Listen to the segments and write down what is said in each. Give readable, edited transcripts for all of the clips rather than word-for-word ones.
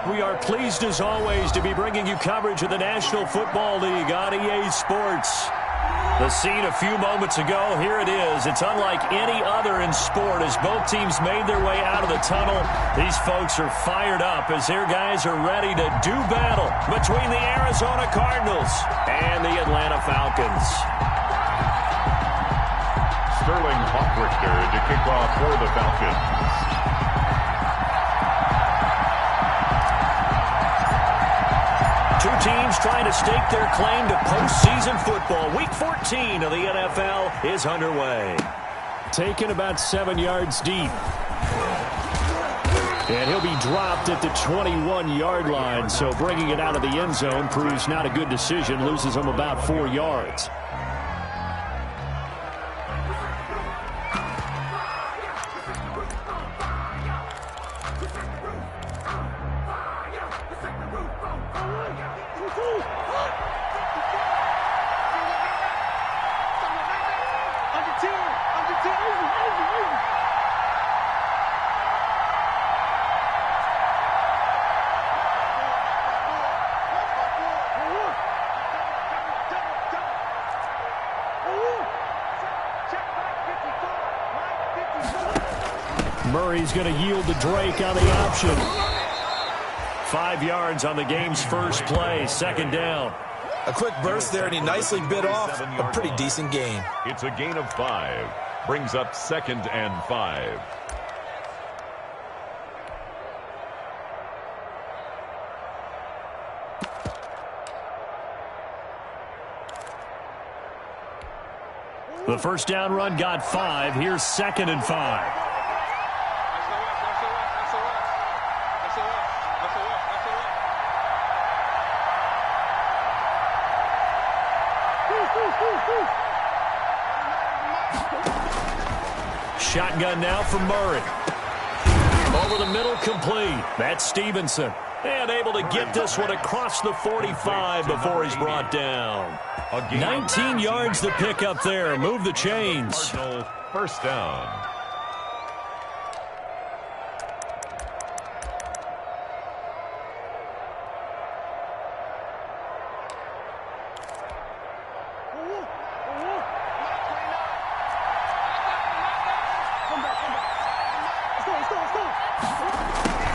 We are pleased as always to be bringing you coverage of the National Football League on EA Sports. The scene a few moments ago, here it is. It's unlike any other in sport as both teams made their way out of the tunnel. These folks are fired up as their guys are ready to do battle between the Arizona Cardinals and the Atlanta Falcons. Sterling Hawkwrichter to kick off for the Falcons. Two teams trying to stake their claim to postseason football. Week 14 of the NFL is underway. Taken about 7 yards deep. And he'll be dropped at the 21-yard line, so bringing it out of the end zone proves not a good decision. Loses him about 4 yards. Murray's going to yield to Drake on the option. 5 yards on the game's first play, second down. A quick burst there, and he nicely bit off a pretty decent gain. It's a gain of 5. Brings up 2nd and 5. The first down run got 5. Here's 2nd and 5. Shotgun now for Murray. Over the middle, complete. That's Stevenson. And able to get this one across the 45 before he's brought down. 19 yards to pick up there. Move the chains. First down.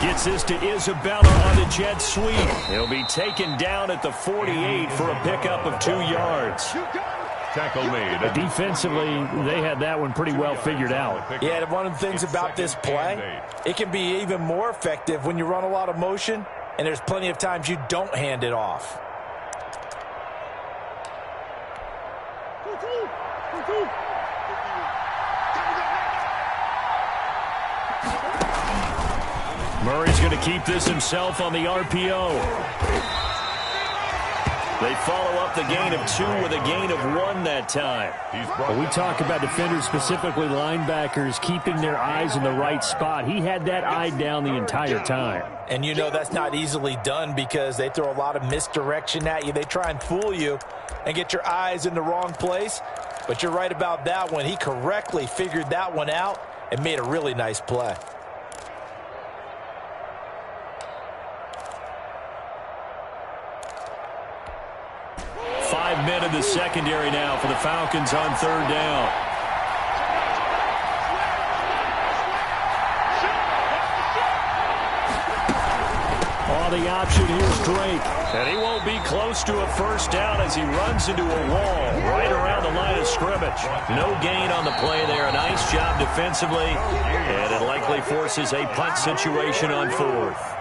Gets this to Isabella on the jet sweep. He'll be taken down at the 48 for a pickup of 2 yards. Tackle made. Defensively, they had that one pretty well figured out. Yeah, and one of the things about this play, it can be even more effective when you run a lot of motion, and there's plenty of times you don't hand it off. Murray's going to keep this himself on the RPO. They follow up the gain of 2 with a gain of 1 that time. Well, we talk about defenders, specifically linebackers, keeping their eyes in the right spot. He had that eye down the entire time. And you know that's not easily done because they throw a lot of misdirection at you. They try and fool you and get your eyes in the wrong place. But you're right about that one. He correctly figured that one out and made a really nice play. 5 men in the secondary now for the Falcons on 3rd down. On the option, here's Drake. And he won't be close to a first down as he runs into a wall right around the line of scrimmage. No gain on the play there. A nice job defensively. And it likely forces a punt situation on 4th.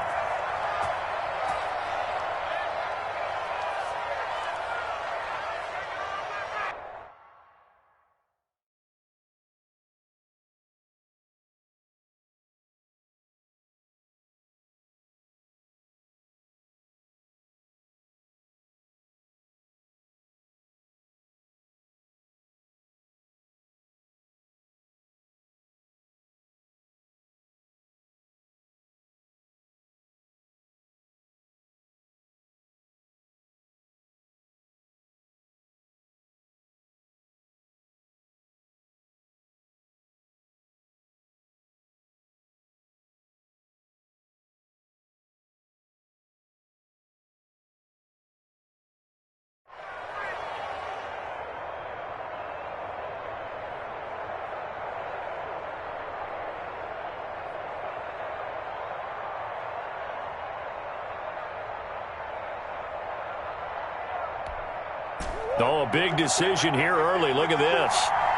a big decision here early. Look at this.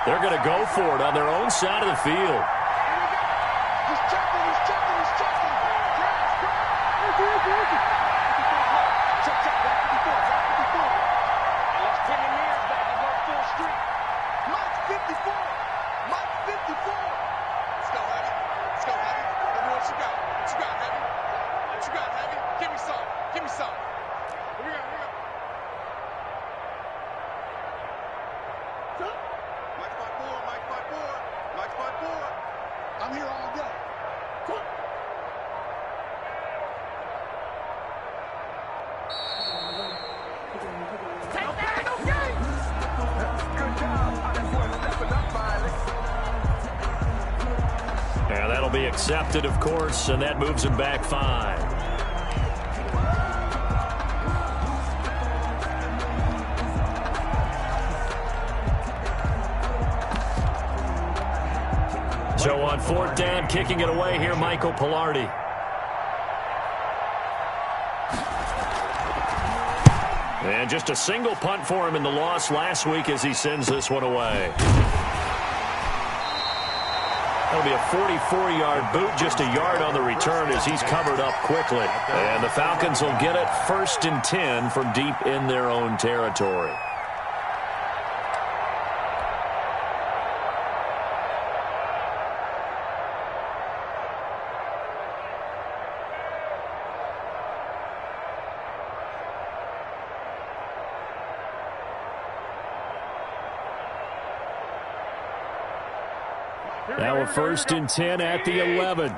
They're going to go for it on their own side of the field. He's checking. Check, back 54. Let's bring the mirrors back and go full street. Mike's 54. Let's go, Heavy. Let me know what you got. Heavy? Give me some. Here we go. Mike's my board. I'm here all day. Take that, okay? Good job. That boy stepping up, Miley. And that'll be accepted, of course, and that moves him back 5. So on 4th down, kicking it away here, Michael Pilardi. And just a single punt for him in the loss last week as he sends this one away. That'll be a 44-yard boot, just a yard on the return as he's covered up quickly. And the Falcons will get it 1st and 10 from deep in their own territory. Now a 1st and 10 at the 11.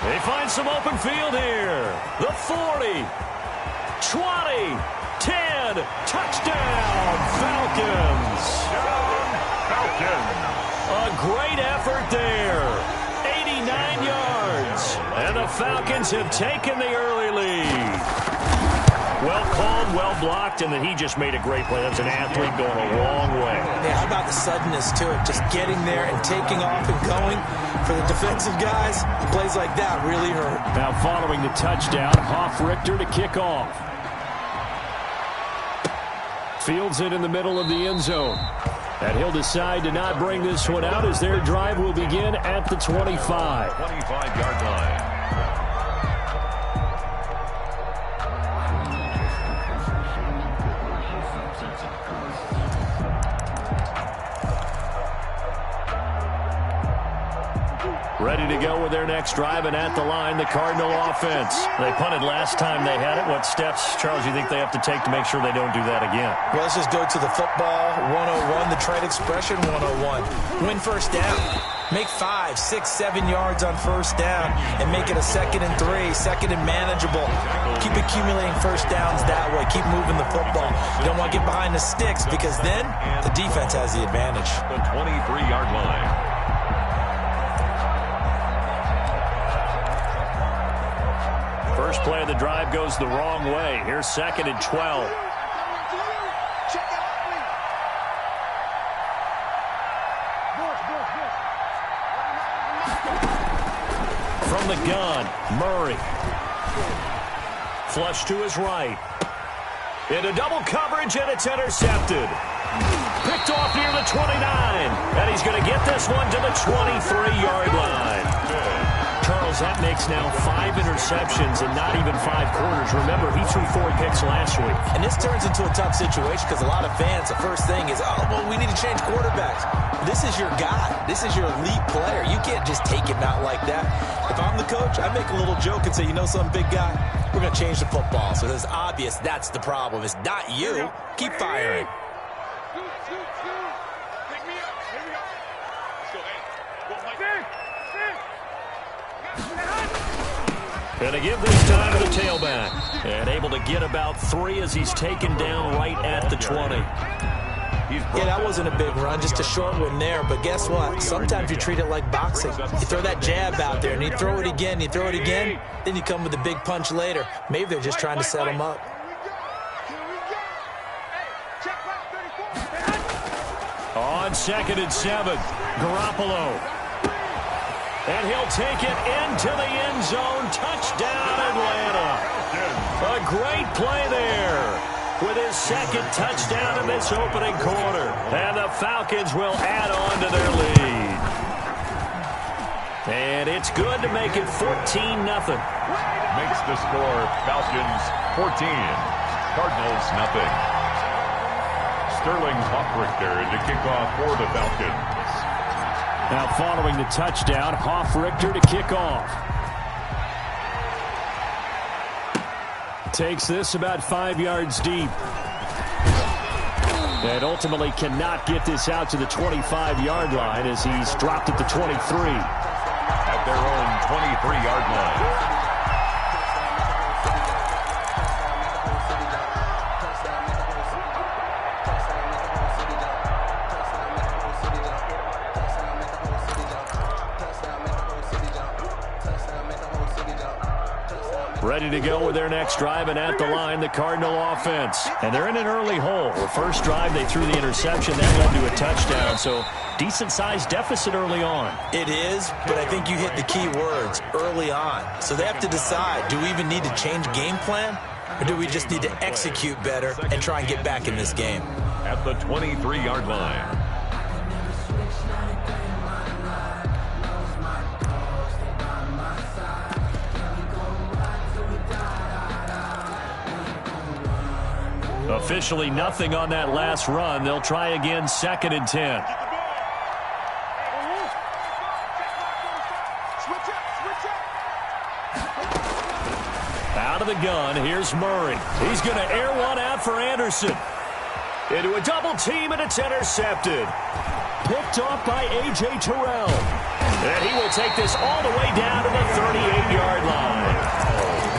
They find some open field here. The 40, 20, 10, touchdown, Falcons. A great effort there. 89 yards. And the Falcons have taken the early lead. Well called, well blocked, and then he just made a great play. That's an athlete going a long way. Yeah, how about the suddenness to it? Just getting there and taking off and going. For the defensive guys, plays like that really hurt. Now following the touchdown, Richter to kick off. Fields it in the middle of the end zone. And he'll decide to not bring this one out as their drive will begin at the 25. 25-yard line. Ready to go with their next drive, and at the line, the Cardinal offense. They punted last time they had it. What steps, Charles, you think they have to take to make sure they don't do that again? Well, let's just go to the football 101, the trade expression 101. Win 1st down. Make 5, 6, 7 yards on 1st down and make it a 2nd and 3, 2nd and manageable. Keep accumulating 1st downs that way. Keep moving the football. You don't want to get behind the sticks because then the defense has the advantage. The 23-yard line. First play of the drive goes the wrong way. Here's 2nd and 12. From the gun, Murray. Flush to his right. Into double coverage, and it's intercepted. Picked off near the 29. And he's going to get this one to the 23-yard line. Charles, that makes now 5 interceptions and not even 5 quarters. Remember, he threw 4 picks last week. And this turns into a tough situation because a lot of fans, the first thing is, oh, well, we need to change quarterbacks. This is your guy. This is your elite player. You can't just take him out like that. If I'm the coach, I make a little joke and say, you know something, big guy? We're going to change the football. So it's obvious that's the problem. It's not you. Keep firing. Pick me up. Here we go. Let's go, hey. Go, Mike. Going to give this time to the tailback. And able to get about 3 as he's taken down right at the 20. Yeah, that wasn't a big run, just a short one there. But guess what? Sometimes you treat it like boxing. You throw that jab out there, and you throw it again, then you come with a big punch later. Maybe they're just trying to set him up. On 2nd and 7, Garoppolo. And he'll take it into the end zone. Touchdown, Atlanta. A great play there with his second touchdown in this opening quarter. And the Falcons will add on to their lead. And it's good to make it 14-0. Makes the score Falcons 14, Cardinals nothing. Sterling Hoffrichter to kick off for the Falcons. Now following the touchdown, Hoffrichter to kick off. Takes this about 5 yards deep. And ultimately cannot get this out to the 25-yard line as he's dropped at the 23. At their own 23-yard line. Ready to go with their next drive, and at the line, the Cardinal offense. And they're in an early hole. The first drive, they threw the interception. That led to a touchdown, so decent-sized deficit early on. It is, but I think you hit the key words, early on. So they have to decide, do we even need to change game plan, or do we just need to execute better and try and get back in this game? At the 23-yard line. Officially nothing on that last run. They'll try again, 2nd and 10. Out of the gun, here's Murray. He's going to air one out for Anderson. Into a double team, and it's intercepted. Picked off by A.J. Terrell. And he will take this all the way down to the 38-yard line.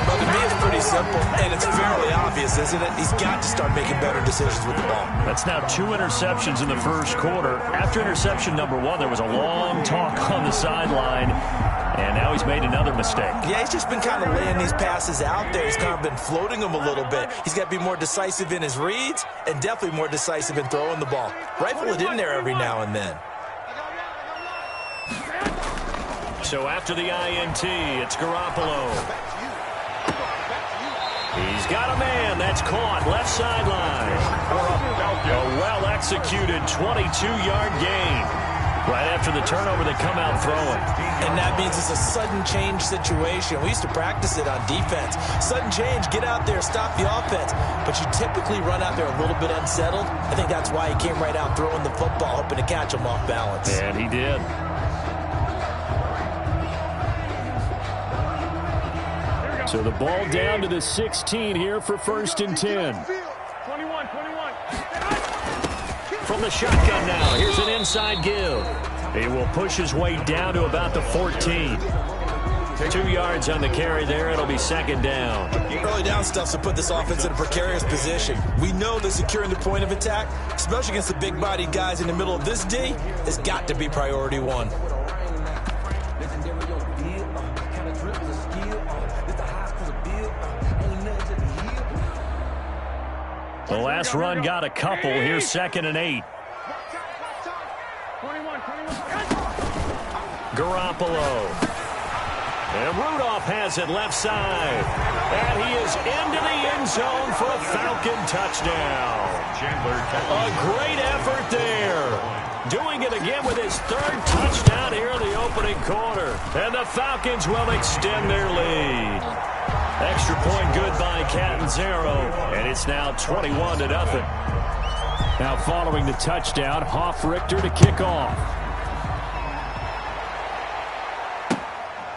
Well, to me, it's pretty simple, and it's fairly obvious, isn't it? He's got to start making better decisions with the ball. That's now 2 interceptions in the first quarter. After interception number 1, there was a long talk on the sideline, and now he's made another mistake. Yeah, he's just been kind of laying these passes out there. He's kind of been floating them a little bit. He's got to be more decisive in his reads and definitely more decisive in throwing the ball. Rifle it in there every now and then. So after the INT, it's Garoppolo. He's got a man. That's caught. Left sideline. A well-executed 22-yard gain. Right after the turnover, they come out throwing. And that means it's a sudden change situation. We used to practice it on defense. Sudden change, get out there, stop the offense. But you typically run out there a little bit unsettled. I think that's why he came right out throwing the football, hoping to catch him off balance. And he did. So the ball down to the 16 here for 1st and 10. 21. From the shotgun now, here's an inside give. He will push his way down to about the 14. 2 yards on the carry there. It'll be 2nd down. Early down stuff to put this offense in a precarious position. We know that securing the point of attack, especially against the big-bodied guys in the middle of this D, has got to be priority 1. The last run got a couple. Here's 2nd and 8. Garoppolo. And Rudolph has it left side. And he is into the end zone for a Falcon touchdown. A great effort there. Doing it again with his 3rd touchdown here in the opening quarter. And the Falcons will extend their lead. Extra point good by Catanzaro, and it's now 21-0. Now following the touchdown, Hoffrichter to kick off.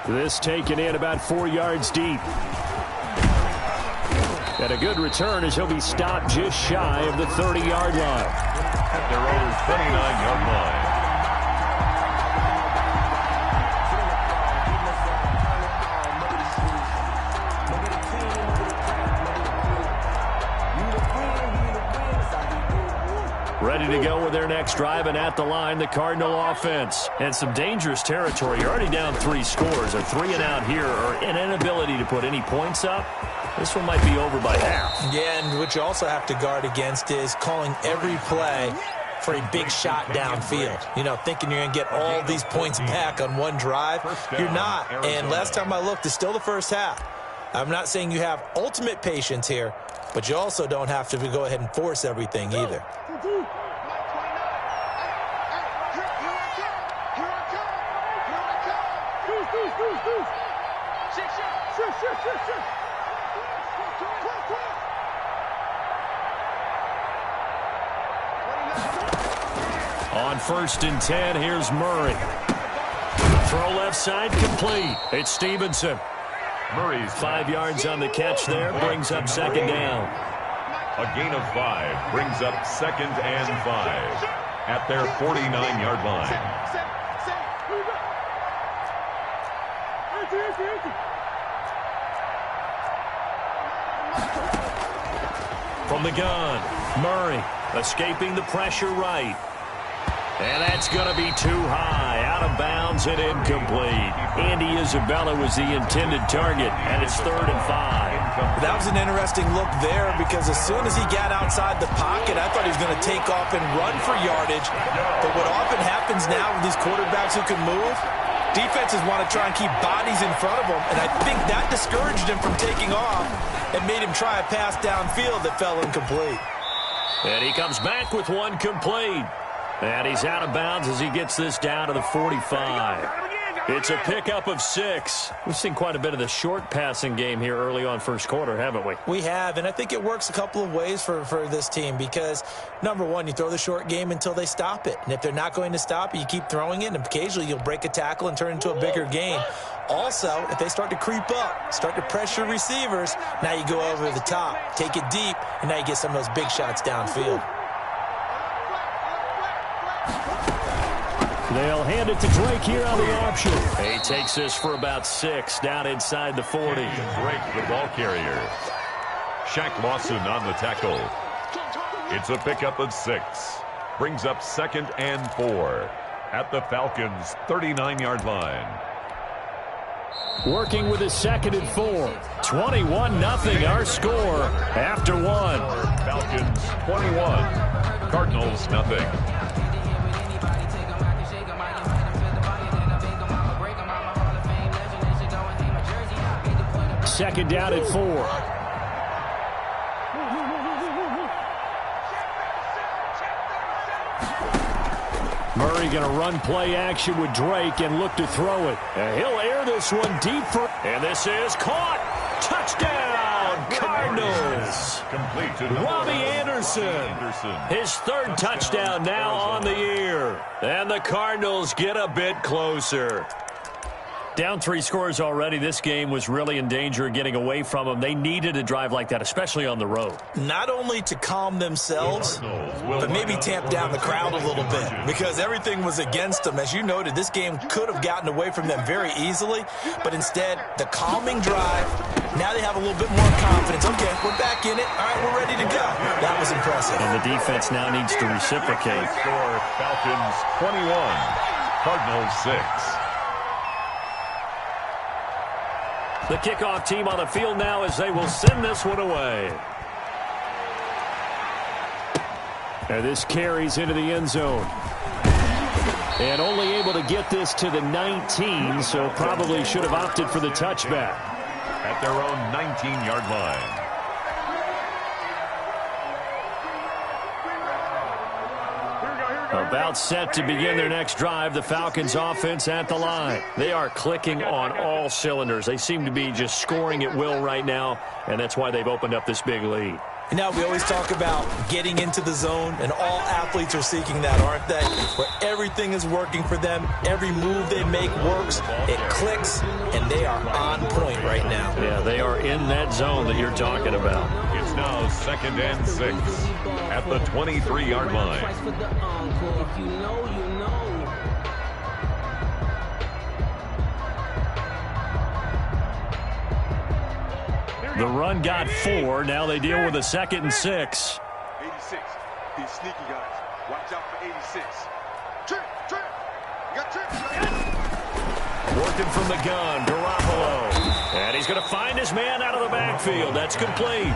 This taken in about 4 yards deep. And a good return as he'll be stopped just shy of the 30-yard line. At their own 29-yard line. Ready to go with their next drive, and at the line, the Cardinal offense. And some dangerous territory. You're already down 3 scores. A 3 and out here, or an inability to put any points up. This one might be over by half. Yeah, and what you also have to guard against is calling every play for a big shot downfield. You know, thinking you're going to get all these points back on one drive. You're not. And last time I looked, it's still the first half. I'm not saying you have ultimate patience here, but you also don't have to go ahead and force everything either. On 1st and 10, here's Murray. Throw left side, complete. It's Stevenson. Murray's 5 yards on the catch there, brings up 2nd down. a gain of 5 brings up 2nd and 5 at their 49-yard line. From the gun, Murray escaping the pressure right. And that's going to be too high, out of bounds and incomplete. Andy Isabella was the intended target, and it's 3rd and 5. That was an interesting look there because as soon as he got outside the pocket, I thought he was going to take off and run for yardage. But what often happens now with these quarterbacks who can move, defenses want to try and keep bodies in front of them, and I think that discouraged him from taking off and made him try a pass downfield that fell incomplete. And he comes back with one complete. And he's out of bounds as he gets this down to the 45. It's a pickup of 6. We've seen quite a bit of the short passing game here early on first quarter, haven't we? We have, and I think it works a couple of ways for this team because, number one, you throw the short game until they stop it. And if they're not going to stop it, you keep throwing it, and occasionally you'll break a tackle and turn it into a bigger gain. Also, if they start to creep up, start to pressure receivers, now you go over the top, take it deep, and now you get some of those big shots downfield. They'll hand it to Drake here on the option. He takes this for about 6 down inside the 40. Drake, the ball carrier. Shaq Lawson on the tackle. It's a pickup of 6. Brings up 2nd and 4 at the Falcons' 39-yard line. Working with his 2nd and 4. 21-0 our score after 1. Falcons 21. Cardinals nothing. Second down at 4. Murray going to run play action with Drake and look to throw it. And he'll air this one deep for... And this is caught. Touchdown, Cardinals. Complete to Robbie Anderson. His 3rd touchdown now on the year. And the Cardinals get a bit closer. Down 3 scores already. This game was really in danger of getting away from them. They needed a drive like that, especially on the road. Not only to calm themselves, but maybe tamp down the crowd a little bit because everything was against them. As you noted, this game could have gotten away from them very easily, but instead, the calming drive, now they have a little bit more confidence. Okay, we're back in it. All right, we're ready to go. That was impressive. And the defense now needs to reciprocate. Score Falcons 21, Cardinals 6. The kickoff team on the field now as they will send this one away. And this carries into the end zone. And only able to get this to the 19, so probably should have opted for the touchback. At their own 19-yard line. About set to begin their next drive, the Falcons offense at the line. They are clicking on all cylinders. They seem to be just scoring at will right now, and that's why they've opened up this big lead. Now, we always talk about getting into the zone, and all athletes are seeking that, aren't they? Where everything is working for them, every move they make works, it clicks, and they are on point right now. Yeah, they are in that zone that you're talking about. It's now 2nd and 6 at the 23-yard line. The run got 4. Now they deal with a 2nd and 6. 86. These sneaky guys. Watch out for 86. Trick. You got trick. Working from the gun, Garoppolo. And he's going to find his man out of the backfield. That's complete.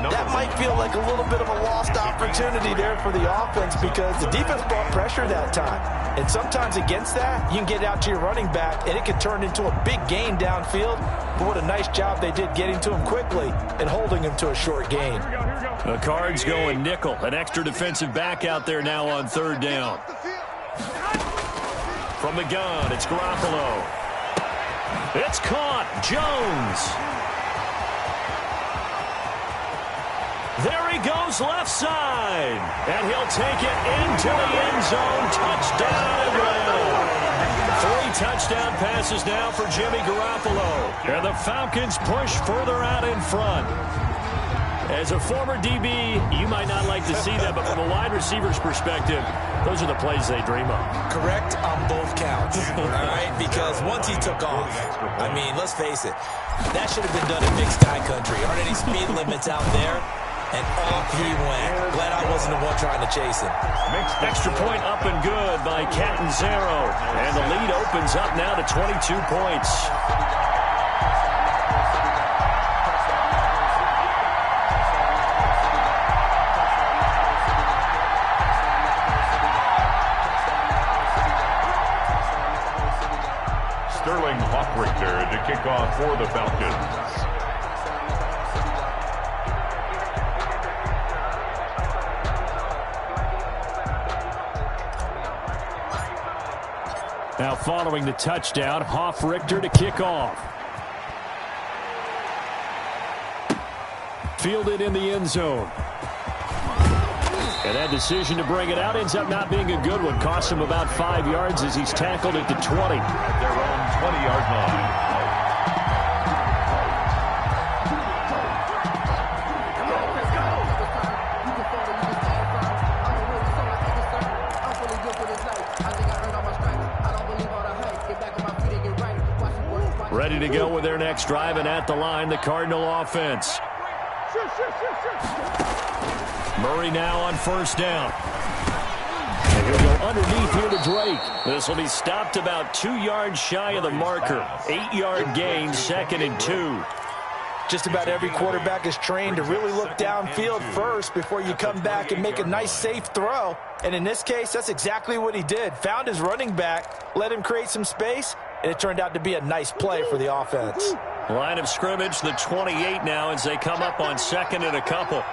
That might feel like a little bit of a lost opportunity there for the offense because the defense brought pressure that time. And sometimes against that, you can get out to your running back, and it can turn into a big gain downfield. But what a nice job they did getting to him quickly and holding him to a short gain. The Cards going nickel. An extra defensive back out there now on third down. From the gun, it's Garoppolo. It's caught. Jones. There he goes left side. And he'll take it into the end zone. Touchdown. 3 touchdown passes now for Jimmy Garoppolo. And the Falcons push further out in front. As a former DB, you might not like to see that, but from a wide receiver's perspective, those are the plays they dream of. Correct on both counts, all right? Because once he took off, I mean, let's face it, that should have been done in Big Sky Country. Aren't any speed limits out there? And off he went. Glad I wasn't the one trying to chase him. Extra point up and good by Catanzaro. And the lead opens up now to 22 points. To kick off for the Falcons. Now following the touchdown, Hoff-Richter to kick off. Fielded in the end zone. And that decision to bring it out ends up not being a good one. Cost him about 5 yards as he's tackled at the 20. At their own 20-yard line. Ready to go with their next drive, and at the line, the Cardinal offense. Murray now on first down. And he'll go underneath here to Drake. This will be stopped about 2 yards shy of the marker. 8-yard gain, 2nd and 2. Just about every quarterback is trained to really look downfield first before you come back and make a nice, safe throw. And in this case, that's exactly what he did. Found his running back, let him create some space, and it turned out to be a nice play for the offense. Line of scrimmage, the 28 now as they come up on 2nd and a couple.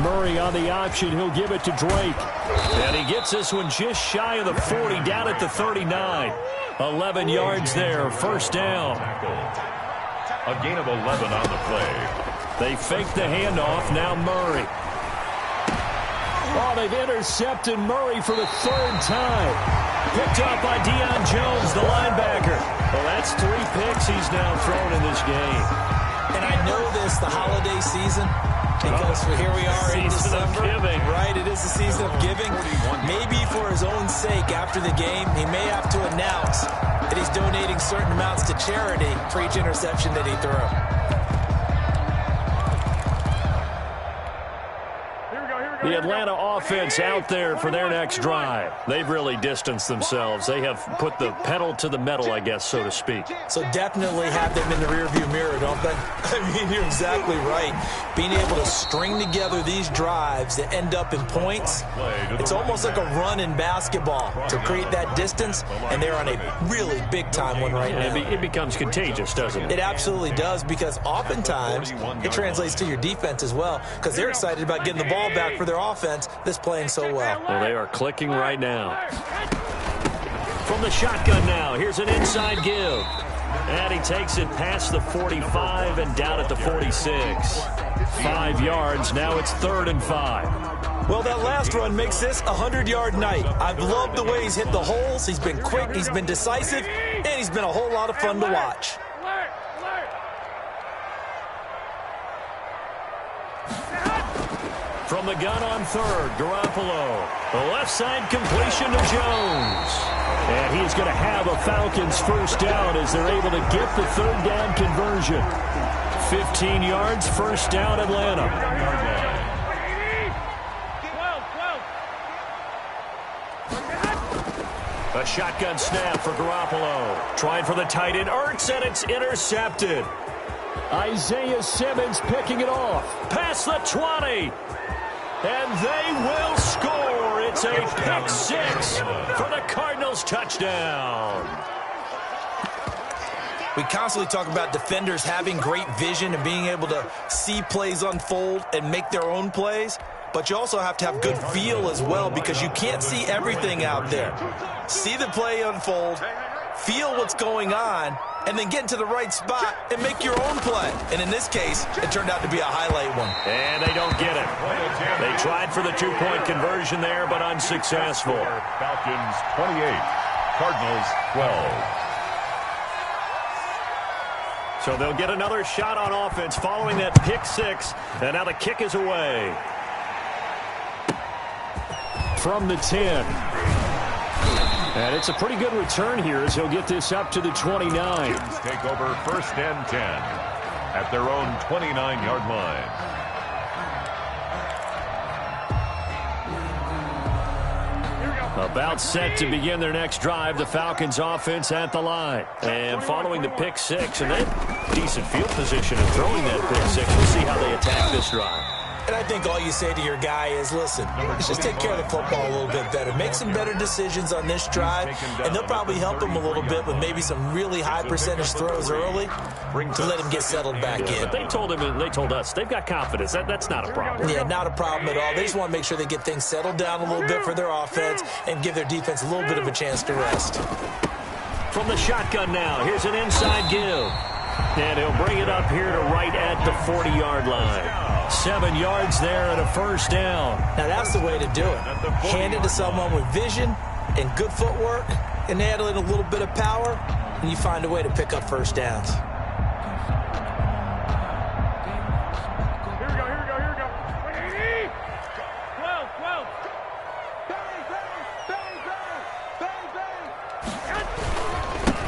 Murray on the option. He'll give it to Drake. And he gets this one just shy of the 40, down at the 39. 11 yards there, first down. A gain of 11 on the play. They fake the handoff, now Murray. Oh, they've intercepted Murray for the 3rd time. Picked up by Deion Jones, the linebacker. Well, that's 3 picks he's now thrown in this game. And I know this, the holiday season, because here we are in December, right? It is the season of giving. Maybe for his own sake, after the game, he may have to announce that he's donating certain amounts to charity for each interception that he threw. The Atlanta offense out there for their next drive. They've really distanced themselves. They have put the pedal to the metal, I guess, so to speak. So definitely have them in the rearview mirror, don't they? I mean, you're exactly right. Being able to string together these drives that end up in points, it's almost like a run in basketball to create that distance, and they're on a really big-time one right now. It becomes contagious, doesn't it? It absolutely does, because oftentimes it translates to your defense as well, because they're excited about getting the ball back for their offense that's playing so well. Well, they are clicking right now. From the shotgun now, here's an inside give. And he takes it past the 45 and down at the 46. 5 yards, now it's 3rd and 5. Well, that last run makes this a 100-yard night. I've loved the way he's hit the holes. He's been quick, he's been decisive, and he's been a whole lot of fun to watch. From the gun on 3rd, Garoppolo. The left side completion to Jones. And he's going to have a Falcons first down as they're able to get the 3rd down conversion. 15 yards, first down, Atlanta. A shotgun snap for Garoppolo. Trying for the tight end, Ertz, and it's intercepted. Isaiah Simmons picking it off. Past the 20. And they will score. It's a pick six for the Cardinals touchdown. We constantly talk about defenders having great vision and being able to see plays unfold and make their own plays. But you also have to have good feel as well because you can't see everything out there. See the play unfold, feel what's going on, and then get into the right spot and make your own play. And in this case, it turned out to be a highlight one. And they don't get it. They tried for the two-point conversion there, but unsuccessful. Falcons 28, Cardinals 12. So they'll get another shot on offense following that pick six. And now the kick is away. From the 10. And it's a pretty good return here as he'll get this up to the 29. Take over first and 10 at their own 29-yard line. About set to begin their next drive, the Falcons offense at the line. And following the pick six, and then decent field position and throwing that pick six. We'll see how they attack this drive. And I think all you say to your guy is, listen, let's just take care of the football a little bit better. Make some better decisions on this drive, and they'll probably help him a little bit with maybe some really high percentage throws early to let him get settled back in. But they told him, and they told us, they've got confidence. That's not a problem. Yeah, not a problem at all. They just want to make sure they get things settled down a little bit for their offense and give their defense a little bit of a chance to rest. From the shotgun now, here's an inside give. And he'll bring it up here to right at the 40-yard line. 7 yards there and a first down. Now that's the way to do it. Hand it to someone with vision and good footwork and handle it a little bit of power, and you find a way to pick up first downs. Here we go. 12.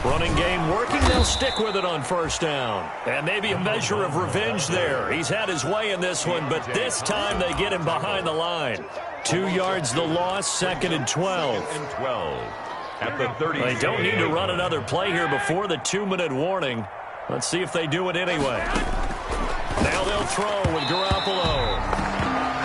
Running game working. They'll stick with it on first down. And maybe a measure of revenge there. He's had his way in this one, but this time they get him behind the line. 2 yards the loss, second and 12. At the 30. They don't need to run another play here before the 2-minute warning. Let's see if they do it anyway. Now they'll throw with Garoppolo.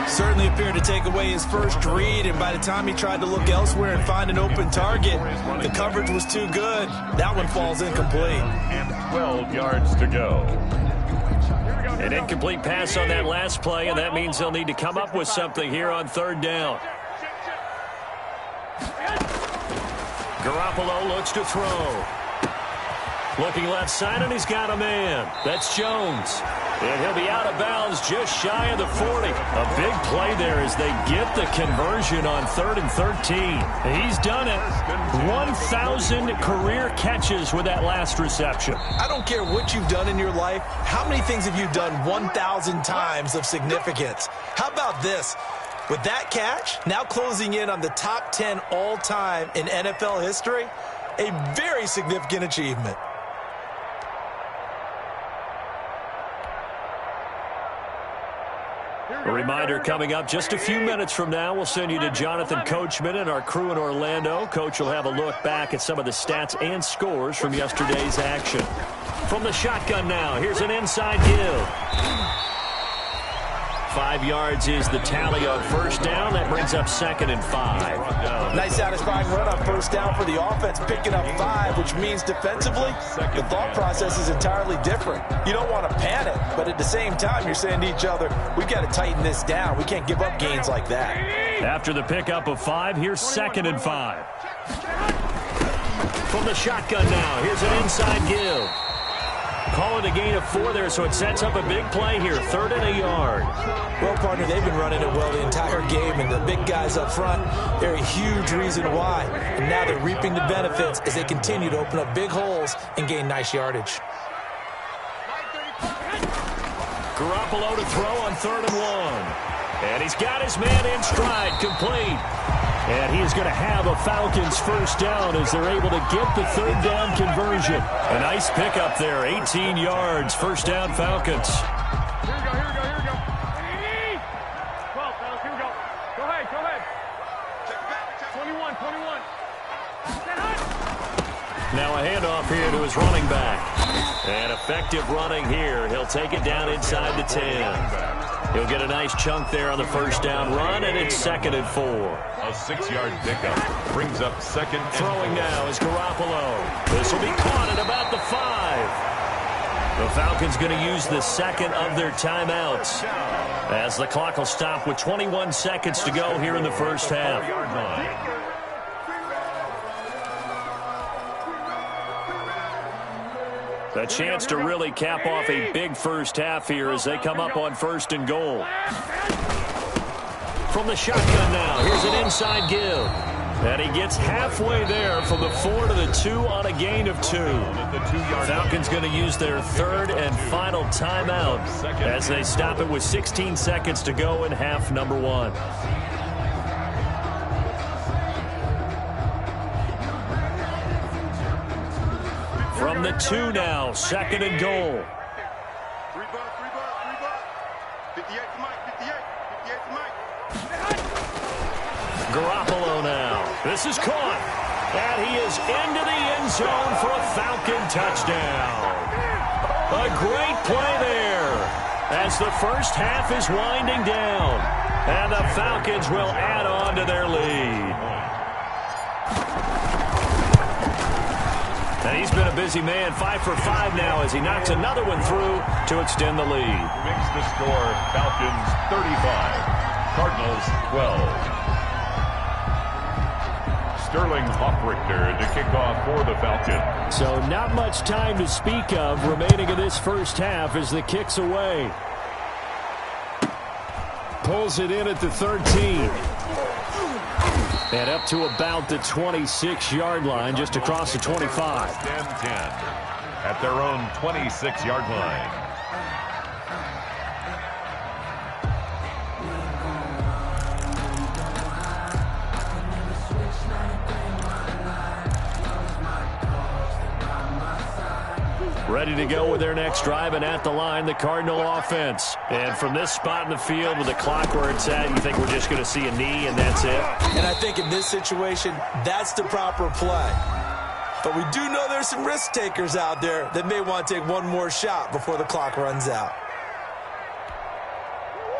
Certainly appeared to take away his first read, and by the time he tried to look elsewhere and find an open target, the coverage was too good. That one falls incomplete. And 12 yards to go. An incomplete pass on that last play, and that means they'll need to come up with something here on third down. Garoppolo looks to throw. Looking left side, and he's got a man. That's Jones. And he'll be out of bounds just shy of the 40. A big play there as they get the conversion on 3rd and 13. He's done it. 1,000 career catches with that last reception. I don't care what you've done in your life. How many things have you done 1,000 times of significance? How about this? With that catch, now closing in on the top 10 all-time in NFL history, a very significant achievement. A reminder coming up just a few minutes from now, we'll send you to Jonathan Coachman and our crew in Orlando. Coach will have a look back at some of the stats and scores from yesterday's action. From the shotgun now, here's an inside give. 5 yards is the tally on first down. That brings up 2nd and 5. Nice satisfying run on first down for the offense, picking up 5, which means defensively, the thought process is entirely different. You don't want to panic, but at the same time, you're saying to each other, we've got to tighten this down. We can't give up gains like that. After the pickup of 5, here's 2nd and 5. From the shotgun now, here's an inside give. Call it a gain of 4 there, so it sets up a big play here, 3rd and a yard. Well, partner, they've been running it well the entire game, and the big guys up front, they're a huge reason why. And now they're reaping the benefits as they continue to open up big holes and gain nice yardage. Garoppolo to throw on 3rd and 1. And he's got his man in stride, complete. And he is going to have a Falcons first down as they're able to get the third down conversion. A nice pickup there, 18 yards, first down Falcons. Here we go. 12, fellas, here we go. Go ahead. 21. Now a handoff here to his running back. And effective running here. He'll take it down inside the 10. He'll get a nice chunk there on the first down run, and it's 2nd and 4. A 6-yard pickup brings up 2nd and 4. Throwing now is Garoppolo. This will be caught at about the 5. The Falcons going to use the second of their timeouts as the clock will stop with 21 seconds to go here in the first half. A chance to really cap off a big first half here as they come up on 1st and goal. From the shotgun now, here's an inside give. And he gets halfway there from the 4 to the 2 on a gain of 2. Falcons going to use their third and final timeout as they stop it with 16 seconds to go in half number 1. From the 2 now, 2nd and goal. 58 to Mike. Garoppolo now. This is caught. And he is into the end zone for a Falcon touchdown. A great play there as the first half is winding down. And the Falcons will add on to their lead. And he's been a busy man, 5 for 5 now as he knocks another one through to extend the lead. Makes the score Falcons 35, Cardinals 12. Sterling Hoffrichter to kick off for the Falcons. So not much time to speak of remaining in this first half as the kick's away. Pulls it in at the 13. And up to about the 26-yard line, just across the 25. 10-10 at their own 26-yard line. Ready to go with their next drive, and at the line, the Cardinal offense. And from this spot in the field with the clock where it's at, you think we're just going to see a knee and that's it? And I think in this situation, that's the proper play. But we do know there's some risk takers out there that may want to take one more shot before the clock runs out.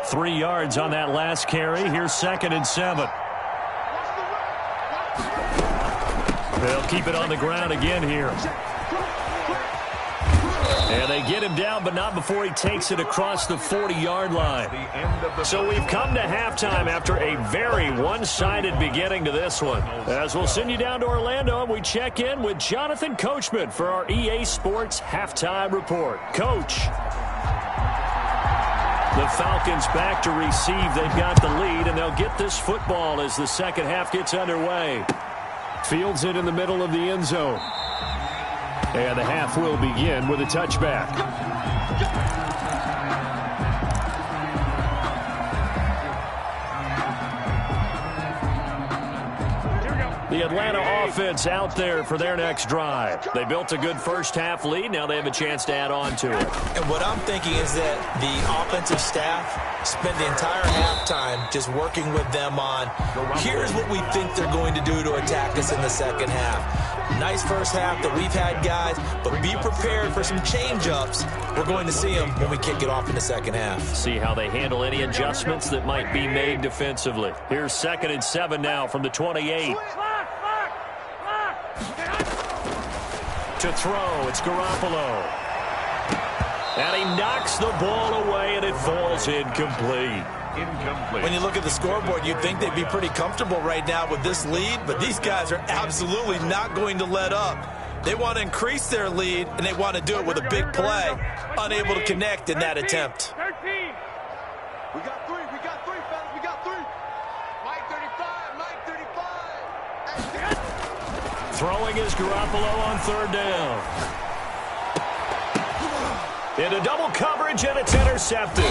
3 yards on that last carry. Here's 2nd and 7. They'll keep it on the ground again here. And they get him down, but not before he takes it across the 40-yard line. So we've come to halftime after a very one-sided beginning to this one. As we'll send you down to Orlando, and we check in with Jonathan Coachman for our EA Sports Halftime Report. Coach. The Falcons back to receive. They've got the lead, and they'll get this football as the second half gets underway. Fields it in the middle of the end zone. And the half will begin with a touchback. The Atlanta offense out there for their next drive. They built a good first half lead. Now they have a chance to add on to it. And what I'm thinking is that the offensive staff spent the entire halftime just working with them on, here's what we think they're going to do to attack us in the second half. Nice first half that we've had, guys, but be prepared for some change-ups. We're going to see them when we kick it off in the second half. See how they handle any adjustments that might be made defensively. Here's 2nd and 7 now from the 28. To throw, it's Garoppolo. And he knocks the ball away, and it falls incomplete. When you look at the scoreboard, you'd think they'd be pretty comfortable right now with this lead, but these guys are absolutely not going to let up. They want to increase their lead, and they want to do it with a big play. Unable to connect in that attempt. 13. We got three, fellas, we got 3. Mike 35. Throwing is Garoppolo on 3rd down. Into double coverage, and it's intercepted.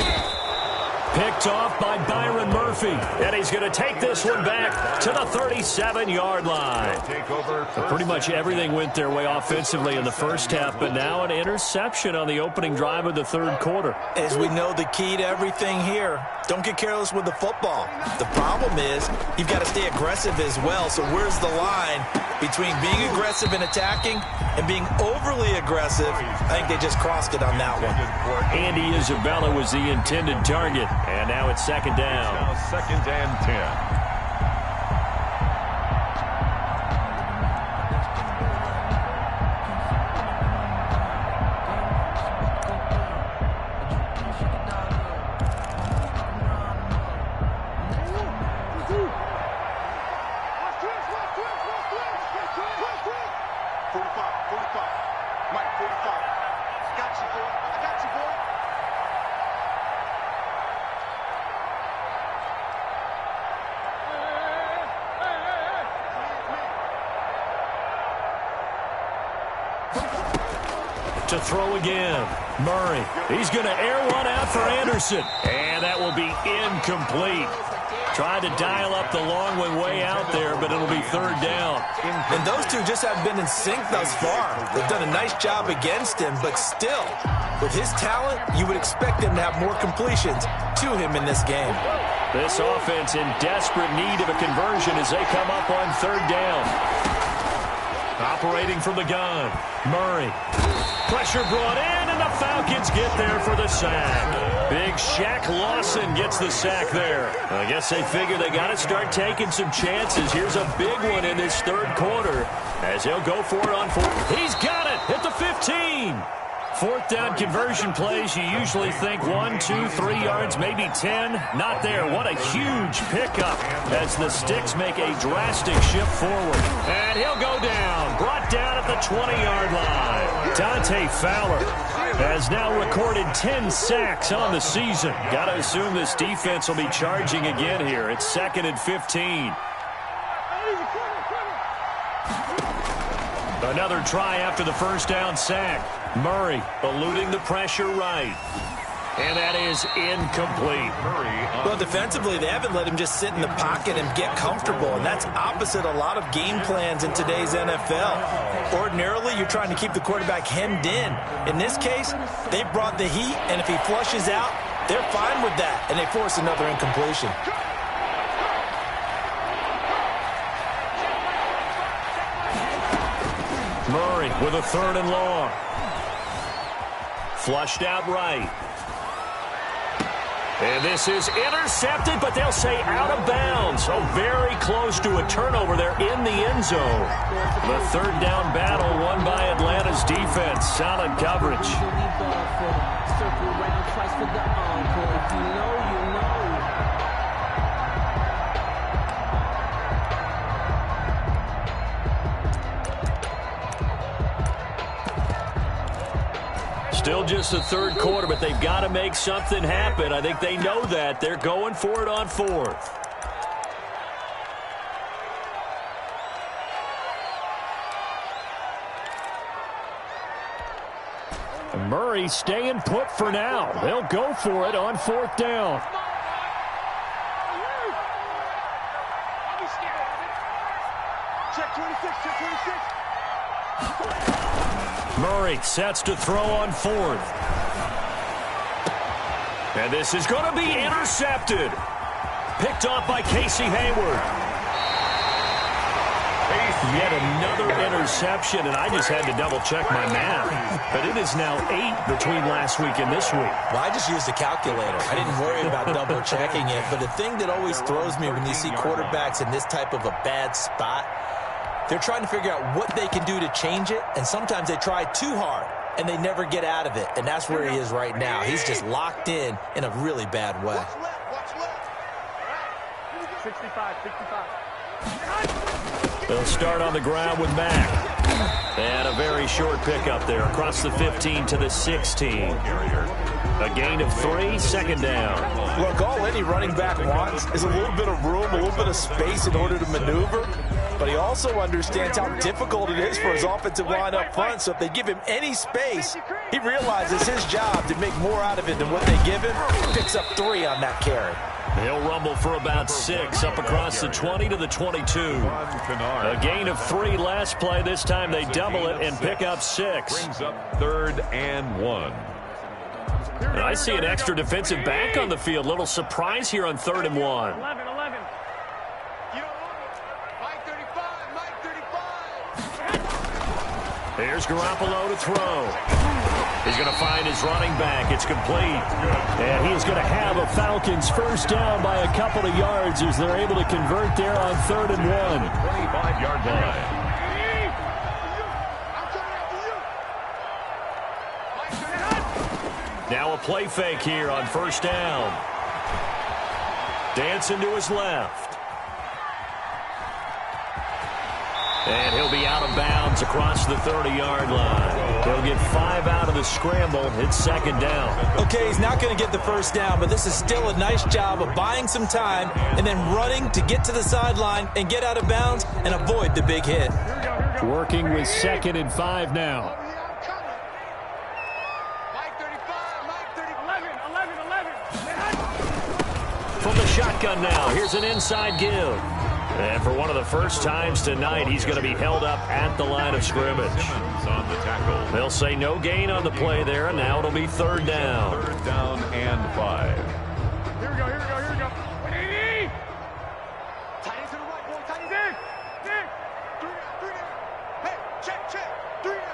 Picked off by Byron Murphy. And he's going to take this one back to the 37-yard line. Pretty much everything went their way offensively in the first half, but now an interception on the opening drive of the third quarter. As we know, the key to everything here, don't get careless with the football. The problem is you've got to stay aggressive as well. So where's the line between being aggressive and attacking and being overly aggressive? I think they just crossed it on that one. Andy Isabella was the intended target. And now it's second down. Now second and 10. To throw again. Murray. He's going to air one out for Anderson. And that will be incomplete. Tried to dial up the long one way out there, but it'll be third down. And those two just haven't been in sync thus far. They've done a nice job against him, but still, with his talent, you would expect them to have more completions to him in this game. This offense in desperate need of a conversion as they come up on third down. Operating from the gun. Murray. Pressure brought in, and the Falcons get there for the sack. Big Shaq Lawson gets the sack there. I guess they figure they got to start taking some chances. Here's a big one in this third quarter as he'll go for it on fourth. He's got it at the 15. Fourth down conversion plays, you usually think 1, 2, 3 yards, maybe 10. Not there. What a huge pickup as the Sticks make a drastic shift forward. And he'll go down, brought down at the 20-yard line. Dante Fowler has now recorded 10 sacks on the season. Got to assume this defense will be charging again here. It's second and 15. Another try after the first down sack. Murray eluding the pressure right. And that is incomplete. Well, defensively, they haven't let him just sit in the pocket and get comfortable, and that's opposite a lot of game plans in today's NFL. Ordinarily, you're trying to keep the quarterback hemmed in. In this case, they brought the heat, and if he flushes out, they're fine with that, and they force another incompletion. Murray with a third and long. Flushed out right. And this is intercepted, but they'll say out of bounds. So very close to a turnover there in the end zone. The third down battle won by Atlanta's defense. Solid coverage. Still just the third quarter, but they've got to make something happen. I think they know that. They're going for it on fourth. And Murray staying put for now. They'll go for it on fourth down. Check 26, check 26. Murray sets to throw on fourth. And this is going to be intercepted. Picked off by Casey Hayward. Yet another interception, and I just had to double-check my math. But it is now 8 between last week and this week. Well, I just used a calculator. I didn't worry about double-checking it. But the thing that always throws me when you see quarterbacks in this type of a bad spot, they're trying to figure out what they can do to change it, and sometimes they try too hard, and they never get out of it, and that's where he is right now. He's just locked in a really bad way. Watch left. 65, 65. They'll start on the ground with Mack. And a very short pickup there across the 15 to the 16. A gain of 3, second down. Look, all any running back wants is a little bit of room, a little bit of space in order to maneuver. but he also understands how difficult it is for his offensive line up front. So if they give him any space, he realizes his job to make more out of it than what they give him. Picks up 3 on that carry. He'll rumble for about 6 up across the 20 to the 22. A gain of 3 last play. This time they double it and pick up 6. Brings up 3rd and 1. And I see an extra defensive back on the field. Little surprise here on 3rd and 1. 11. Here's Garoppolo to throw. He's going to find his running back. It's complete. And he is going to have a Falcons first down by a couple of yards as they're able to convert there on 3rd and 1. 25-yard line. Now a play fake here on first down. Dancing to his left. And he'll be out of bounds across the 30-yard line. He'll get 5 out of the scramble. It's 2nd down. Okay, he's not going to get the first down, but this is still a nice job of buying some time and then running to get to the sideline and get out of bounds and avoid the big hit. Working with 2nd and 5 now. From the shotgun now, here's an inside give. And for one of the first times tonight, he's going to be held up at the line of scrimmage. On the tackle. They'll say no gain on the play there, and now it'll be 3rd down. 3rd down and 5. Here we go. Tight end to the right, boy. Tight end. Dick. 3 down. Hey, check. 3 down.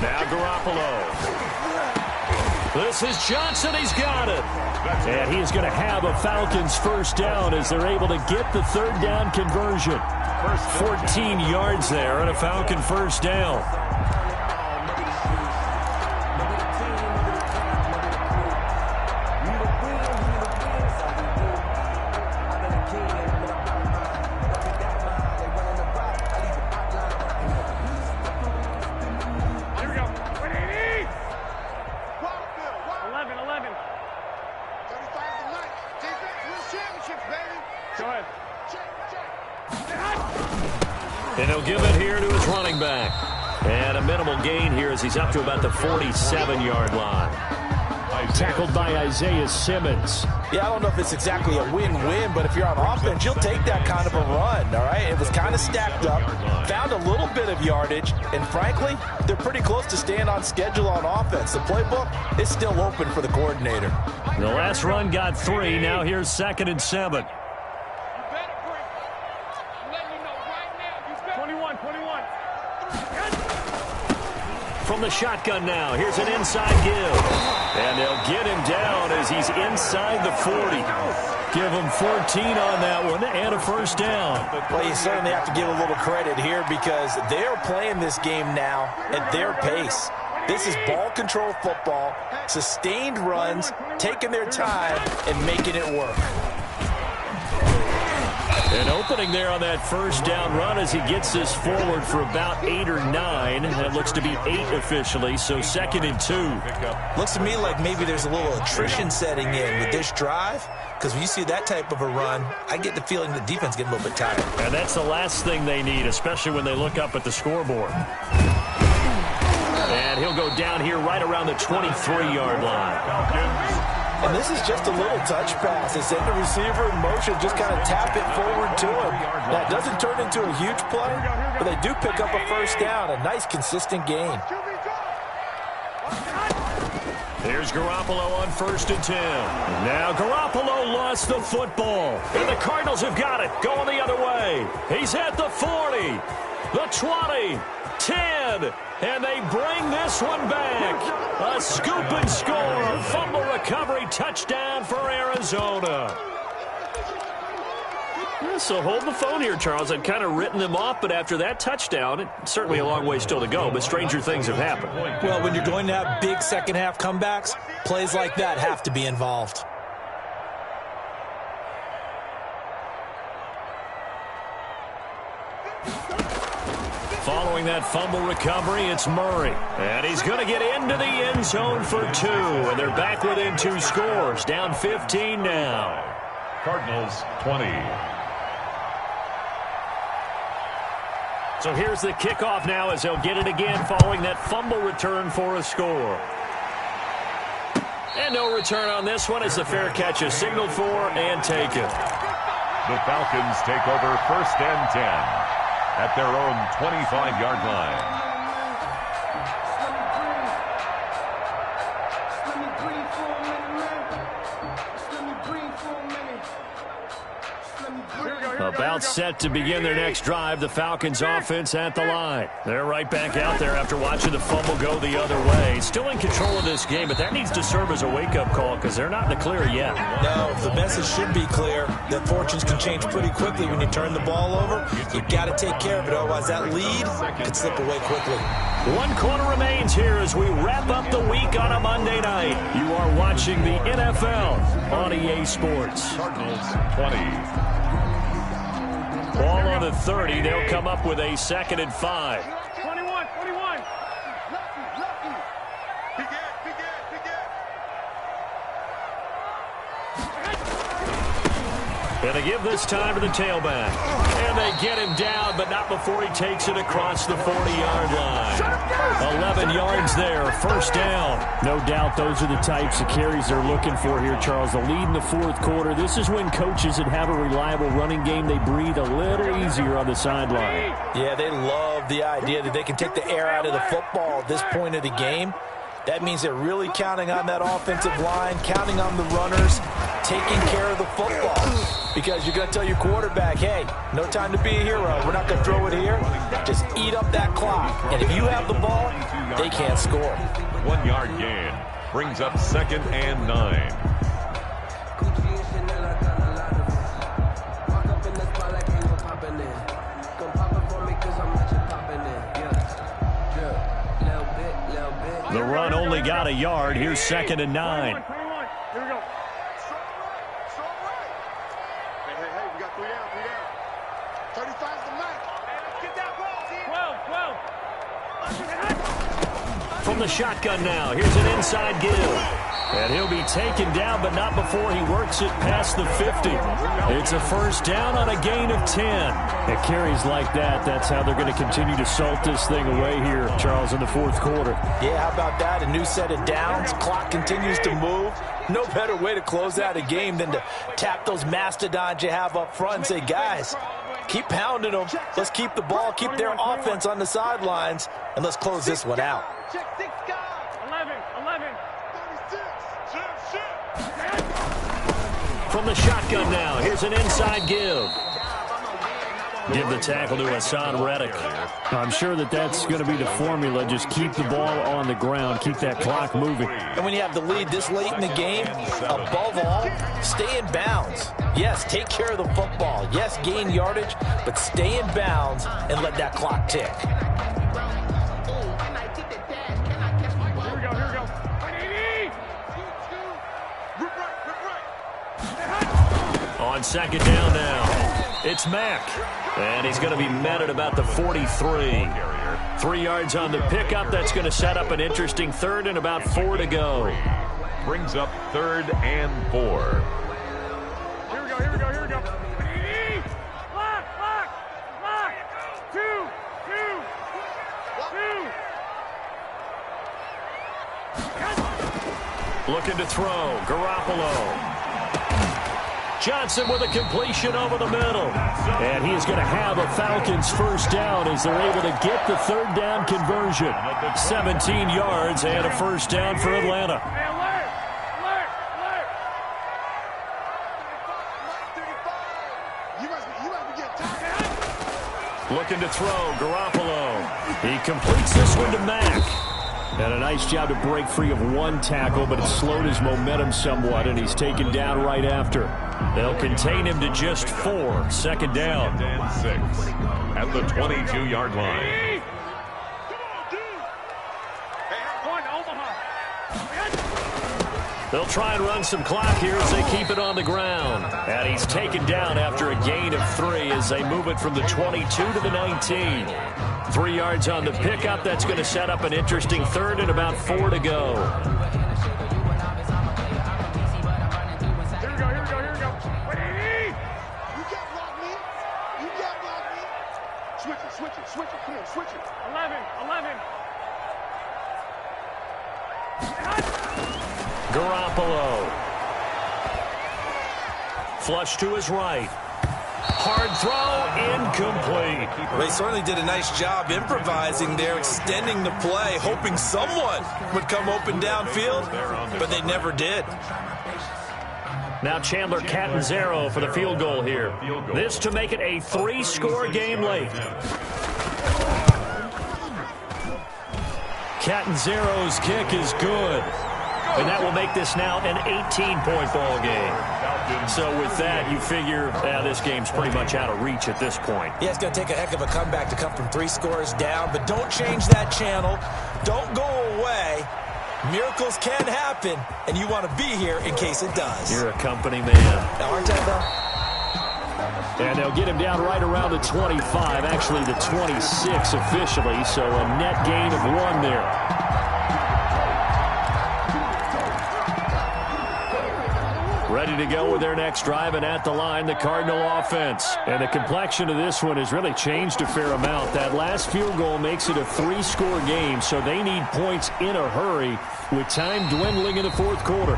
Now Garoppolo. This is Johnson. He's got it. And he is going to have a Falcons first down as they're able to get the 3rd down conversion. 14 yards there and a Falcon first down. And he'll give it here to his running back. And a minimal gain here as he's up to about the 47-yard line. Tackled by Isaiah Simmons. Yeah, I don't know if it's exactly a win-win, but if you're on offense, you'll take that kind of a run, all right? It was kind of stacked up, found a little bit of yardage, and frankly, they're pretty close to staying on schedule on offense. The playbook is still open for the coordinator. The last run got 3. Now here's 2nd and 7. 21. From the shotgun now, here's an inside give. And they'll get him down as he's inside the 40. Give him 14 on that one and a first down. Well, you certainly have to give a little credit here because they're playing this game now at their pace. This is ball control football, sustained runs, taking their time, and making it work. An opening there on that first down run as he gets this forward for about 8 or 9. That looks to be 8 officially, so 2nd and 2. Looks to me like maybe there's a little attrition setting in with this drive, because when you see that type of a run, I get the feeling the defense getting a little bit tired. And that's the last thing they need, especially when they look up at the scoreboard. And he'll go down here right around the 23-yard line. And this is just a little touch pass. They send the receiver in motion, just kind of tap it forward to him. That doesn't turn into a huge play, but they do pick up a first down, a nice, consistent gain. Here's Garoppolo on 1st and 10. Now Garoppolo lost the football, and the Cardinals have got it, going the other way. He's at the 40, the 20, 10, and they bring this one back. A scoop and score, fumble recovery, touchdown for Arizona. So hold the phone here, Charles. I'd kind of written them off, but after that touchdown, it's certainly a long way still to go, but stranger things have happened. Well, when you're going to have big second-half comebacks, plays like that have to be involved. Following that fumble recovery, it's Murray. And he's going to get into the end zone for 2. And they're back within 2 scores. Down 15 now. Cardinals 20. So here's the kickoff now as they'll get it again following that fumble return for a score. And no return on this one as the fair catch is signaled for and taken. The Falcons take over 1st and 10 at their own 25-yard line. About set to begin their next drive, the Falcons offense at the line. They're right back out there after watching the fumble go the other way. Still in control of this game, but that needs to serve as a wake-up call because they're not in the clear yet. No, the message should be clear that fortunes can change pretty quickly when you turn the ball over. You've got to take care of it, otherwise that lead could slip away quickly. 1 quarter remains here as we wrap up the week on a Monday night. You are watching the NFL on EA Sports. Cardinals 20. Ball on the 30. They'll come up with a 2nd and 5. 21. And they give this time to the tailback. And they get him down, but not before he takes it across the 40-yard line. 11 yards there, 1st down. No doubt those are the types of carries they're looking for here, Charles. The lead in the 4th quarter. This is when coaches that have a reliable running game, they breathe a little easier on the sideline. Yeah, they love the idea that they can take the air out of the football at this point of the game. That means they're really counting on that offensive line, counting on the runners, taking care of the football. Because you're going to tell your quarterback, hey, no time to be a hero. We're not going to throw it here. Just eat up that clock. And if you have the ball, they can't score. 1-yard gain brings up 2nd and 9. The run only got a yard. Here's 2nd and 9. 21. Here we go. Hey, we got 3 down. 35's the mark. Get that ball, 12. From the shotgun now, here's an inside give. And he'll be taken down, but not before he works it past the 50. It's a 1st down on a gain of 10. At carries like that, that's how they're going to continue to salt this thing away here, Charles, in the 4th quarter. Yeah, how about that? A new set of downs. Clock continues to move. No better way to close out a game than to tap those mastodons you have up front and say, guys, keep pounding them. Let's keep the ball, keep their offense on the sidelines, and let's close this one out. Check 6 guys. 11. 36. From the shotgun now, here's an inside give. Give the tackle to Hassan Reddick. I'm sure that's going to be the formula. Just keep the ball on the ground. Keep that clock moving. And when you have the lead this late in the game, above all, stay in bounds. Yes, take care of the football. Yes, gain yardage, but stay in bounds and let that clock tick. Here we go. On 2nd down now, it's Mack. And he's going to be met at about the 43. 3 yards on the pickup. That's going to set up an interesting 3rd and about 4 to go. Brings up 3rd and 4. Here we go. Lock. 2. Looking to throw, Garoppolo. Johnson with a completion over the middle. And he is going to have a Falcons 1st down as they're able to get the 3rd down conversion. 17 yards and a 1st down for Atlanta. Hey, alert. You must be getting tired. Looking to throw, Garoppolo. He completes this one to Mack. And a nice job to break free of 1 tackle, but it slowed his momentum somewhat, and he's taken down right after. They'll contain him to just 4. 2nd down. 2nd and 6 at the 22-yard line. Come on, dude. Hey, one, Omaha. They'll try and run some clock here as they keep it on the ground. And he's taken down after a gain of 3 as they move it from the 22 to the 19. 3 yards on the pickup. That's going to set up an interesting 3rd and about 4 to go. Here we go. Wait, you got block me. Switch it. Come on, switch it. 11, 11. Garoppolo. Flush to his right. Hard throw, incomplete. They certainly did a nice job improvising there, extending the play, hoping someone would come open downfield, but they never did. Now Chandler Catanzaro for the field goal here. This to make it a 3-score game late. Catanzaro's kick is good. And that will make this now an 18-point ball game. So with that, you figure this game's pretty much out of reach at this point. Yeah, it's going to take a heck of a comeback to come from 3 scores down, but don't change that channel. Don't go away. Miracles can happen, and you want to be here in case it does. You're a company man. Aren't I, though? And they'll get him down right around the 25, actually the 26 officially, so a net gain of 1 there. Ready to go with their next drive, and at the line, the Cardinal offense. And the complexion of this one has really changed a fair amount. That last field goal makes it a 3-score game, so they need points in a hurry with time dwindling in the 4th quarter.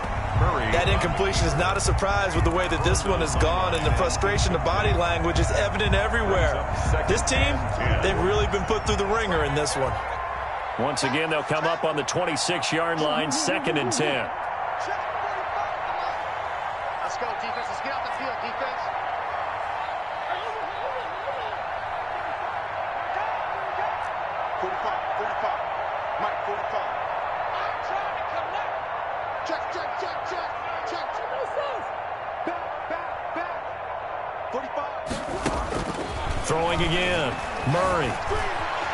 That incompletion is not a surprise with the way that this one has gone, and the frustration, the body language is evident everywhere. This team, they've really been put through the ringer in this one. Once again, they'll come up on the 26-yard line, 2nd and 10. Let's go, defense. Let's get out the field, defense. 45, 45. Mike, 45. I'm trying to connect. Check. Back. 45. Throwing again. Murray.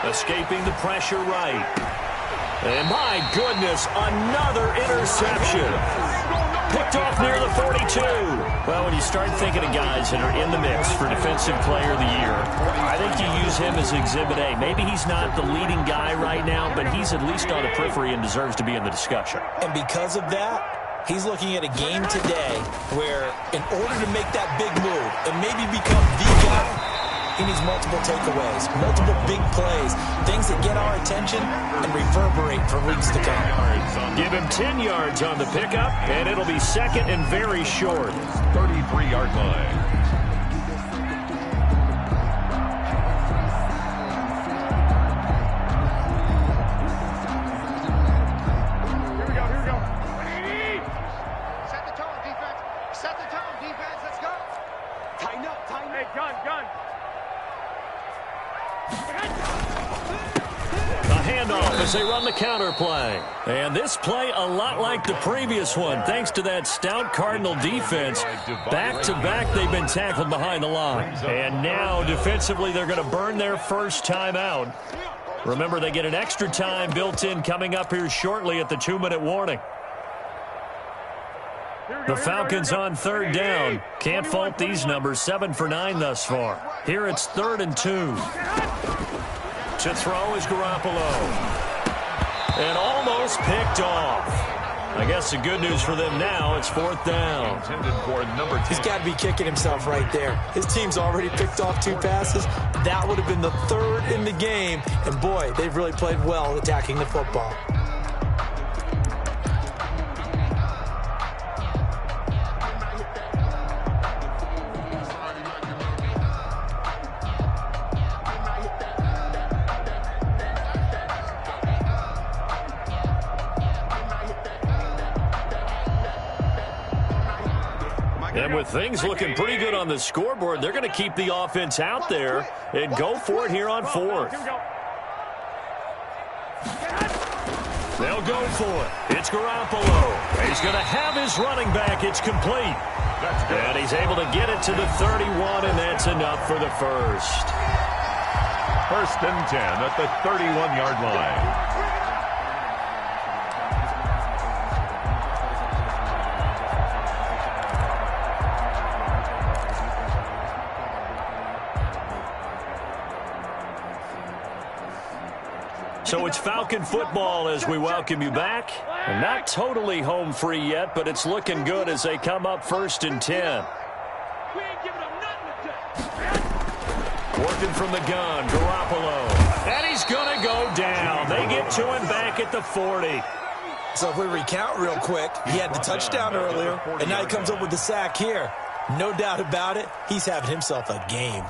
Escaping the pressure right. And my goodness, another interception. Picked off near the 42. Well, when you start thinking of guys that are in the mix for Defensive Player of the Year, I think you use him as Exhibit A. Maybe he's not the leading guy right now, but he's at least on the periphery and deserves to be in the discussion. And because of that, he's looking at a game today where in order to make that big move and maybe become the guy, he needs multiple takeaways, multiple big plays, things that get our attention and reverberate for weeks to come. Give him 10 yards on the pickup, and it'll be 2nd and very short. 33-yard line. Here we go. Set the tone, defense. Let's go. Tighten up. Hey, gun. A handoff as they run the counter play. And this play a lot like the previous one, thanks to that stout Cardinal defense. Back-to-back, they've been tackled behind the line. And now, defensively, they're going to burn their first time out. Remember, they get an extra time built in coming up here shortly at the 2-minute warning. The Falcons on 3rd down. Can't fault these numbers. 7 for 9 thus far. Here it's 3rd and 2. To throw is Garoppolo. And almost picked off. I guess the good news for them now, it's 4th down. He's got to be kicking himself right there. His team's already picked off 2 passes. That would have been the 3rd in the game. And boy, they've really played well attacking the football. And with things looking pretty good on the scoreboard, they're going to keep the offense out there and go for it here on 4th. They'll go for it. It's Garoppolo. He's going to have his running back. It's complete. And he's able to get it to the 31, and that's enough for the first. 1st and 10 at the 31-yard line. So it's Falcon football as we welcome you back. And not totally home free yet, but it's looking good as they come up 1st and 10. We ain't giving them nothing to do. Working from the gun, Garoppolo. he's going to go down. They get to him back at the 40. So if we recount real quick, he had the touchdown earlier, and now he comes up with the sack here. No doubt about it, he's having himself a game.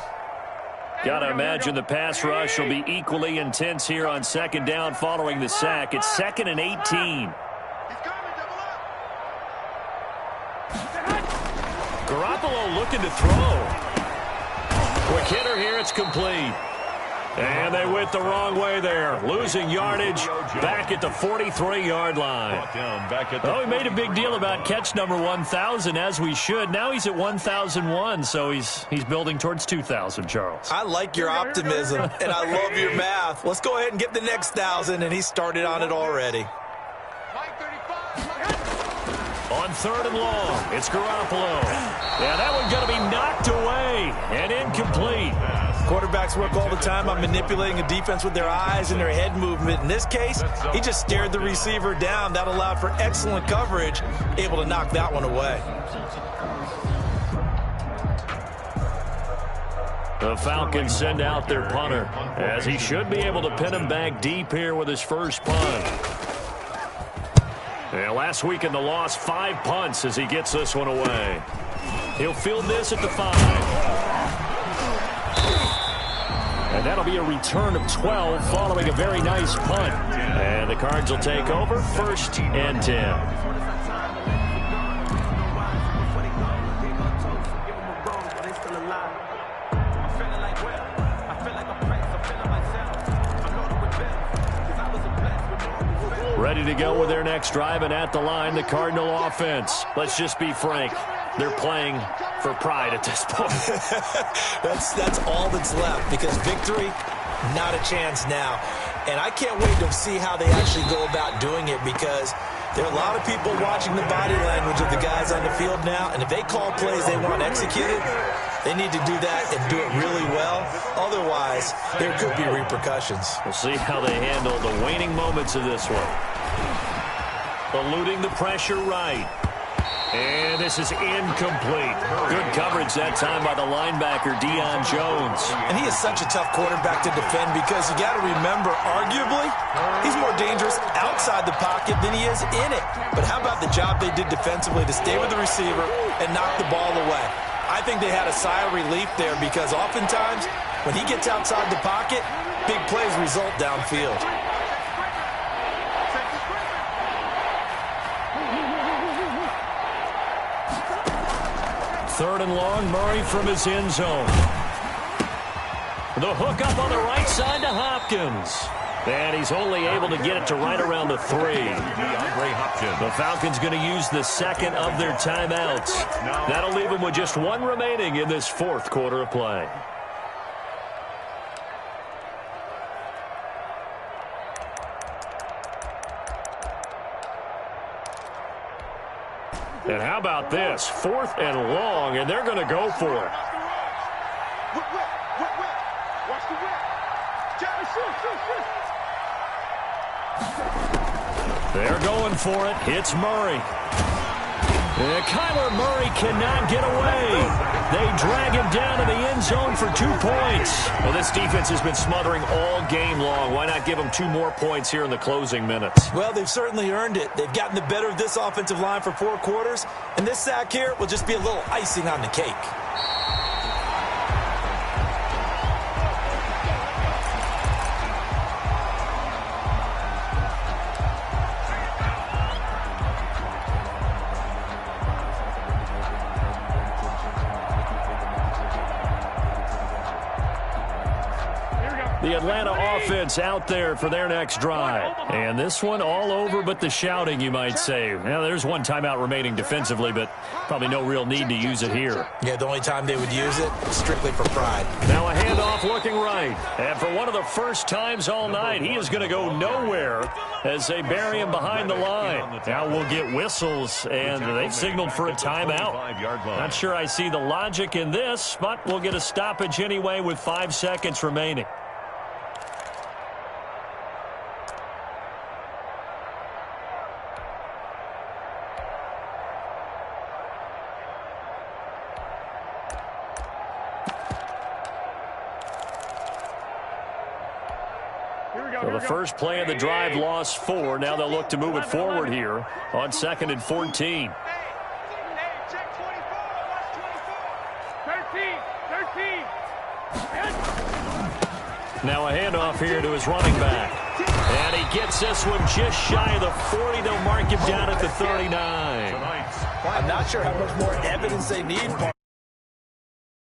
Got to imagine the pass rush will be equally intense here on second down following the sack. It's 2nd and 18. Garoppolo looking to throw. Quick hitter here, it's complete. And they went the wrong way there. Losing yardage back at the 43-yard line. Oh, he made a big deal about catch number 1,000, as we should. Now he's at 1,001, so he's building towards 2,000, Charles. I like your optimism, and I love your math. Let's go ahead and get the next 1,000, and he started on it already. On 3rd and long, it's Garoppolo. Yeah, that one's going to be knocked away and incomplete. Quarterbacks work all the time on manipulating a defense with their eyes and their head movement. In this case, he just stared the receiver down. That allowed for excellent coverage, able to knock that one away. The Falcons send out their punter, as he should be able to pin him back deep here with his first punt. Yeah, last week in the loss, 5 punts as he gets this one away. He'll field this at the 5. And that'll be a return of 12 following a very nice punt. And the Cards will take over 1st and 10. Ready to go with their next drive, and at the line, the Cardinal offense. Let's just be frank. They're playing for pride at this point. That's all that's left, because victory, not a chance now. And I can't wait to see how they actually go about doing it, because there are a lot of people watching the body language of the guys on the field now, and if they call plays they want executed, they need to do that and do it really well. Otherwise, there could be repercussions. We'll see how they handle the waning moments of this one. Eluding the pressure right. And this is incomplete. Good coverage that time by the linebacker, Deion Jones. And he is such a tough quarterback to defend, because you got to remember, arguably, he's more dangerous outside the pocket than he is in it. But how about the job they did defensively to stay with the receiver and knock the ball away? I think they had a sigh of relief there, because oftentimes when he gets outside the pocket, big plays result downfield. Third and long, Murray from his end zone. The hook up on the right side to Hopkins. And he's only able to get it to right around the 3. The Falcons going to use the second of their timeouts. That'll leave them with just 1 remaining in this 4th quarter of play. And how about this? 4th and long, and they're going to go for it. Watch the whip. They're going for it. It's Murray. And Kyler Murray cannot get away. They drag him down to the end zone for 2 points. Well, this defense has been smothering all game long. Why not give them 2 more points here in the closing minutes? Well, they've certainly earned it. They've gotten the better of this offensive line for 4 quarters, and this sack here will just be a little icing on the cake. The Atlanta offense out there for their next drive. And this one all over but the shouting, you might say. Now, there's 1 timeout remaining defensively, but probably no real need to use it here. Yeah, the only time they would use it, strictly for pride. Now a handoff looking right. And for one of the first times all night, he is going to go nowhere as they bury him behind the line. Now we'll get whistles, and they've signaled for a timeout. Not sure I see the logic in this, but we'll get a stoppage anyway with 5 seconds remaining. Well, the first play of the drive lost 4. Now they'll look to move it forward here on 2nd and 14. 13. Now a handoff here to his running back. And he gets this one just shy of the 40. They'll mark him down at the 39. I'm not sure how much more evidence they need.